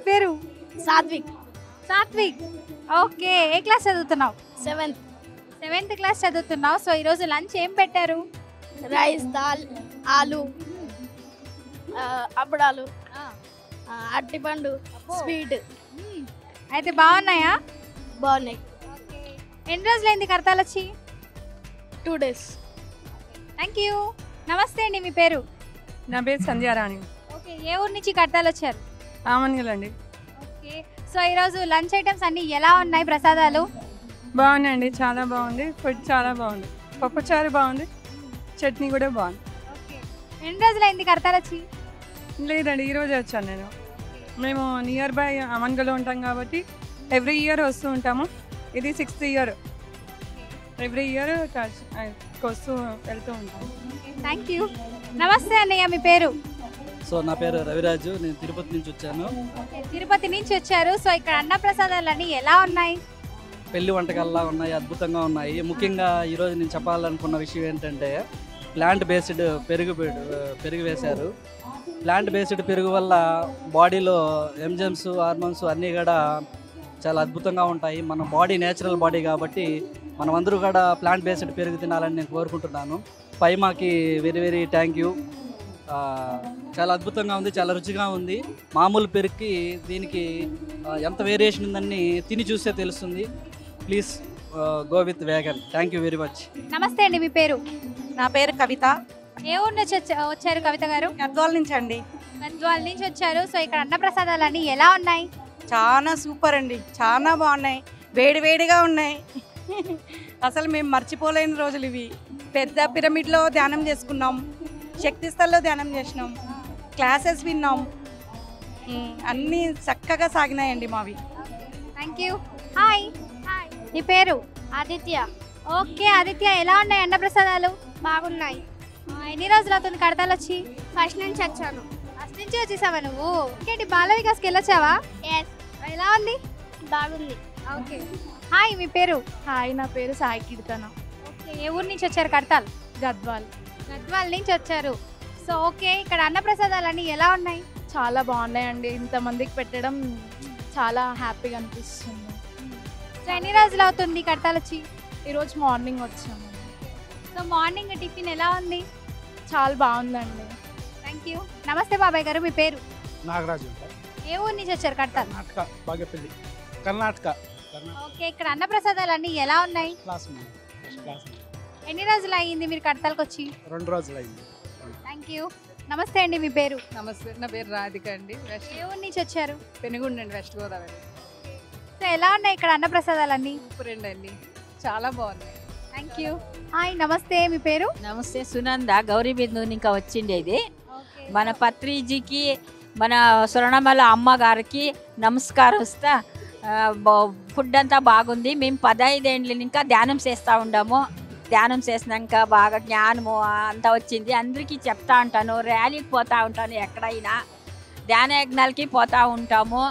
పేరు? సాత్విక్. సాత్విక్. ఓకే, ఏ క్లాస్ చదువుతున్నావు? 7th. 7th class చదువుతున్నావు. సో ఈరోజు లంచ్ ఏం పెట్టారు? రైస్, దాల్, ఆలు, అప్పడాలు, అరటిపండు, స్వీట్. అయితే బాగున్నాయా? బాగున్నాయి. ఎన్ని రోజులైంది కడతాలు వచ్చి? 2 days. Thank you. నమస్తే అండి, మీ పేరు? నా పేరు సంధ్యారాణి. ఓకే, ఏ ఊరు నుంచి కడతాలు వచ్చారు? ఆమన్గలండి. ఓకే, సో ఈరోజు లంచ్ ఐటమ్స్ అన్నీ ఎలా ఉన్నాయి? ప్రసాదాలు బాగున్నాయండి, చాలా బాగుంది. ఫుడ్ చాలా బాగుంది. పప్పుచారు బాగుంది, చట్నీ కూడా బాగుంది. ఓకే, ఎన్ని రోజులైంది కడతాలు వచ్చి? లేదండి, ఈరోజే వచ్చాను నేను. మేము నియర్ బై అమన్గలో ఉంటాం కాబట్టి ఎవ్రీ ఇయర్ వస్తూ ఉంటాము. ఇది 6th ఇయర్. ఎవ్రీ ఇయర్ వస్తూ వెళ్తూ ఉంటాము. Thank you. నమస్తే అన్నయ్య, మీ పేరు? సో నా పేరు రవిరాజు, నేను తిరుపతి నుంచి వచ్చాను. తిరుపతి నుంచి వచ్చారు. సో ఇక్కడ అన్న ప్రసాదాలన్నీ ఎలా ఉన్నాయి? పెళ్లి వంటకాల్లా ఉన్నాయి, అద్భుతంగా ఉన్నాయి. ముఖ్యంగా ఈరోజు నేను చెప్పాలనుకున్న విషయం ఏంటంటే ప్లాంట్ బేస్డ్ పెరుగు వేశారు. ప్లాంట్ బేస్డ్ పెరుగు వల్ల బాడీలో ఎంజైమ్స్, హార్మోన్స్ అన్నీ కూడా చాలా అద్భుతంగా ఉంటాయి. మన బాడీ నేచురల్ బాడీ కాబట్టి మనమందరూ కూడా ప్లాంట్ బేస్డ్ పెరుగు తినాలని నేను కోరుకుంటున్నాను. పైమాకి వెరీ వెరీ థ్యాంక్ యూ. చాలా అద్భుతంగా ఉంది, చాలా రుచిగా ఉంది. మామూలు పెరుగుకి దీనికి ఎంత వేరియేషన్ ఉందని తిని చూస్తే తెలుస్తుంది. Please go with vegan. Thank you very much. నమస్తే అండి, మీ పేరు? నా పేరు కవిత. ఏ ఊరు నుంచి వచ్చారు కవిత గారు? గద్వాల నుంచి అండి. గద్వాల నుంచి వచ్చారు. సో ఇక్కడ అన్న ప్రసాదాలన్నీ ఎలా ఉన్నాయి? చాలా సూపర్ అండి, చాలా బాగున్నాయి, వేడి వేడిగా ఉన్నాయి. అసలు మేము మర్చిపోలేని రోజులు ఇవి. పెద్ద పిరమిడ్లో ధ్యానం చేసుకున్నాం, శక్తి స్థల్లో ధ్యానం చేసినాం, క్లాసెస్ విన్నాం. అన్నీ చక్కగా సాగినాయండి మావి. Thank you. హాయ్. హాయ్, నీ పేరు? ఆదిత్య. ఓకే ఆదిత్య, ఎలా ఉన్నాయి అన్న ప్రసాదాలు? బాగున్నాయి. ఎన్ని రోజులు అవుతుంది కడతాలు వచ్చి? ఫస్ట్ నుంచి వచ్చాను. ఫస్ట్ నుంచి వచ్చేసావా నువ్వు? ఇంకేంటి బాల వికాస్కి వెళ్ళొచ్చావా? ఎస్. ఎలా ఉంది? బాగుంది. ఓకే. హాయ్, మీ పేరు? హాయ్, నా పేరు సాయి కీర్తన. ఓకే, ఏ ఊరు నుంచి వచ్చారు కడతాల్? గద్వాల్. గద్వాల నుంచి వచ్చారు. సో ఓకే, ఇక్కడ అన్న ప్రసాదాలన్నీ ఎలా ఉన్నాయి? చాలా బాగున్నాయండి. ఇంతమందికి పెట్టడం చాలా హ్యాపీగా అనిపిస్తుంది. సో ఎన్ని రోజులు అవుతుంది కడతాలు వచ్చి? ఈరోజు మార్నింగ్ వచ్చాము. సో మార్నింగ్ టిఫిన్ ఎలా ఉంది? చాలా బాగుందండి. Thank you. నమస్తే బాబాయ్ గారు, మీ పేరు? నాగరాజు. ఏ ఊరు నుంచి వచ్చారు కడతాల్? కర్ణాటక, బాగేపల్లి, కర్ణాటక. ఓకే, ఇక్కడ అన్న ప్రసాదాలన్నీ ఎలా ఉన్నాయి? Class class. ఎన్ని రోజులు అయ్యింది మీరు కడతాలకు వచ్చి? 2 రోజులు అయింది. Thank you. నమస్తే అండి, మీ పేరు? నమస్తే, నా పేరు రాధిక అండి. ఏ ఊరు నుంచి వచ్చారు? పెనుగుండ అండి, వెస్ట్ గోదావరి. సో ఎలా ఉన్నాయి ఇక్కడ అన్న ప్రసాదాలన్నీ? సూపర్ అండి, చాలా బాగున్నాయి. Thank you. హాయ్, నమస్తే, మీ పేరు? నమస్తే, సునంద. గౌరీ బిందు ఇంకా వచ్చిండేది. మన పత్రిజీకి, మన స్వర్ణమల అమ్మగారికి నమస్కారస్తా. ఫుడ్ అంతా బాగుంది. మేము 15 ఏళ్ళు ఇంకా ధ్యానం చేస్తూ ఉన్నాము. ధ్యానం చేసినాక బాగా జ్ఞానము అంతా వచ్చింది. అందరికీ చెప్తా ఉంటాను, ర్యాలీకి పోతూ ఉంటాను, ఎక్కడైనా ధ్యాన యజ్ఞాలకి పోతూ ఉంటాము.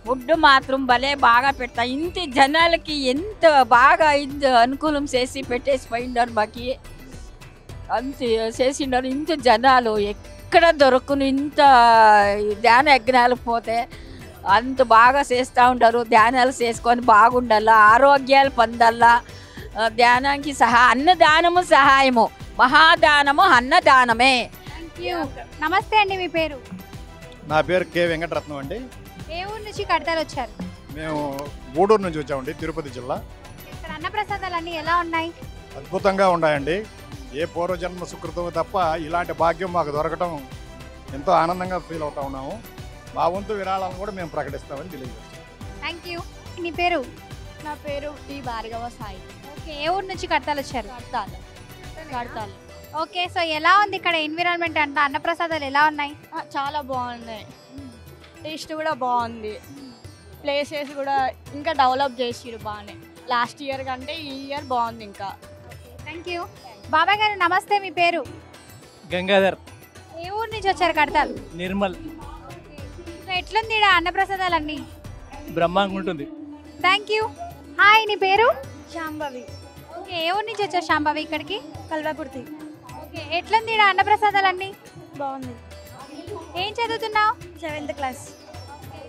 ఫుడ్ మాత్రం భలే బాగా పెడతా. ఇంత జనాలకి ఎంత బాగా అనుకూలం చేసి పెట్టేసి పోయిండారు. మాకి అంత చేసిండారు. ఇంత జనాలు ఎక్కడ దొరకను. ఇంత ధ్యాన యజ్ఞాలకు పోతే అంత బాగా చేస్తూ ఉంటారు. ధ్యానాలు చేసుకొని బాగుండాల, ఆరోగ్యాలు పొందాలా. ధ్యానానికి అన్నదానము సహాయము, మహాదానము అన్నదానమే. Thank you. నమస్తే అండి, మీ పేరు? నా పేరు కె వెంకటరత్నం అండి. ఏ ఊరు నుంచి కడతాలు వచ్చారు? మేము గూడూరు నుంచి వచ్చామండి, తిరుపతి జిల్లా. ఇక్కడ అన్న ప్రసాదాలన్నీ ఎలా ఉన్నాయి? అద్భుతంగా ఉన్నాయండి. ఏ పూర్వజన్మ సుకృతం తప్ప ఇలాంటి భాగ్యం మాకు దొరకటం ఎంతో ఆనందంగా ఫీల్ అవుతా ఉన్నాము. మా వంతు విరాళాలను కూడా మేము ప్రకటిస్తామని తెలియజేస్తాం. Thank you. నీ పేరు? నా పేరు టి భార్గవ సాయి. ఓకే, ఏ ఊరు నుంచి కడతాలు వచ్చారు? కడతాలు. ఓకే, సో ఎలా ఉంది ఇక్కడ ఎన్విరాన్మెంట్ అంతా? అన్న ప్రసాదాలు ఎలా ఉన్నాయి? చాలా బాగున్నాయి. టేస్ట్ కూడా బాగుంది. ప్లేసెస్ కూడా ఇంకా డెవలప్ చేసిరు బాగానే. లాస్ట్ ఇయర్ కంటే ఈ ఇయర్ బాగుంది ఇంకా. Thank you. బాబాయ్ గారు నమస్తే, మీ పేరు? గంగాధర్. ఏ ఊరు నుంచి వచ్చారు కడతాలు? నిర్మల్. సో ఎట్లుంది ఇక్కడ అన్న ప్రసాదాలన్నీ? బ్రహ్మాండంగా ఉంటుంది. Thank you. హాయ్, నీ పేరు? శాంభవి. ఓకే, ఏ ఊరు నుంచి వచ్చారు శాంభవి ఇక్కడికి? కల్వాకుర్తి. ఓకే, ఎట్లుంది ఇక్కడ అన్న ప్రసాదాలన్నీ? బాగుంది. ఏం చదువుతున్నావు? 7th class.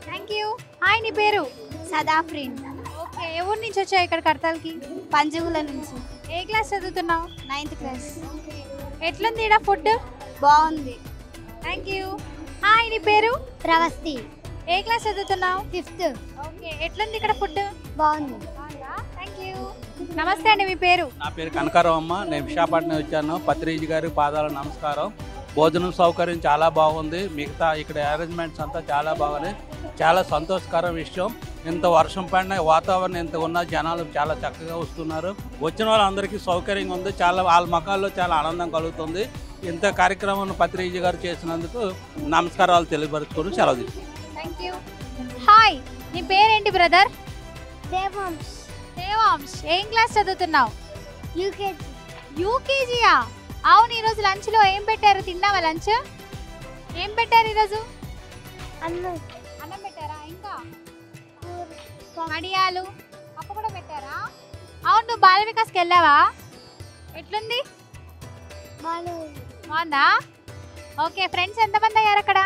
Thank you. Hi, నీ పేరు? సదాఫ్రీన్. ఓకే, ఏ ఊరు నుంచి వచ్చావు ఇక్కడ కడతాల్కి? పంజగుల నుంచి. ఏ క్లాస్ చదువుతున్నావు? 9th class. ఎట్లుంది ఇక్కడ ఫుడ్? బాగుంది. Thank you. హాయ్, నీ పేరు? ప్రవస్తి. ఏ క్లాస్ చదువుతున్నావు? 5th. ఓకే, ఎట్లుంది ఇక్కడ ఫుడ్? బాగుంది. Thank you. నమస్తే అండి, మీ పేరు? నా పేరు కనకారావు అమ్మ. నేను విశాఖపట్నం వచ్చాను. పత్రిజీ గారి పాదాల నమస్కారం. భోజనం సౌకర్యం చాలా బాగుంది. మిగతా ఇక్కడ అరేంజ్మెంట్స్ అంతా చాలా బాగున్నాయి. చాలా సంతోషకర విషయం. ఇంత వర్షం పడిన వాతావరణం ఇంత ఉన్న జనాలు చాలా చక్కగా వస్తున్నారు. వచ్చిన వాళ్ళందరికీ సౌకర్యంగా ఉంది. చాలా వాళ్ళ ముఖాల్లో చాలా ఆనందం కలుగుతుంది. ఇంత కార్యక్రమం పత్రిజీ గారు చేసినందుకు నమస్కారాలు తెలియపరుచుకొని సెలవు తీసుకుంటాను. Thank you. హాయ్, నీ పేరేంటి బ్రదర్? దేవాంశ్. దేవాంశ్, ఏం క్లాస్ చదువుతున్నావు? యూకేజీ. యూకేజీయా? అవును, ఈరోజు లంచ్లో ఏం పెట్టారు? తిన్నావా లంచ్? ఏం పెట్టారు ఈరోజు? అన్నం. అన్నం పెట్టారా? ఇంకా మడియాలు పప్పు కూడా పెట్టారా? అవును, నువ్వు బాల వికాస్కి వెళ్ళావా? ఎట్లుంది? బాగుంది. బాగుందా? ఓకే, ఫ్రెండ్స్ ఎంతమంది అయ్యారు అక్కడ?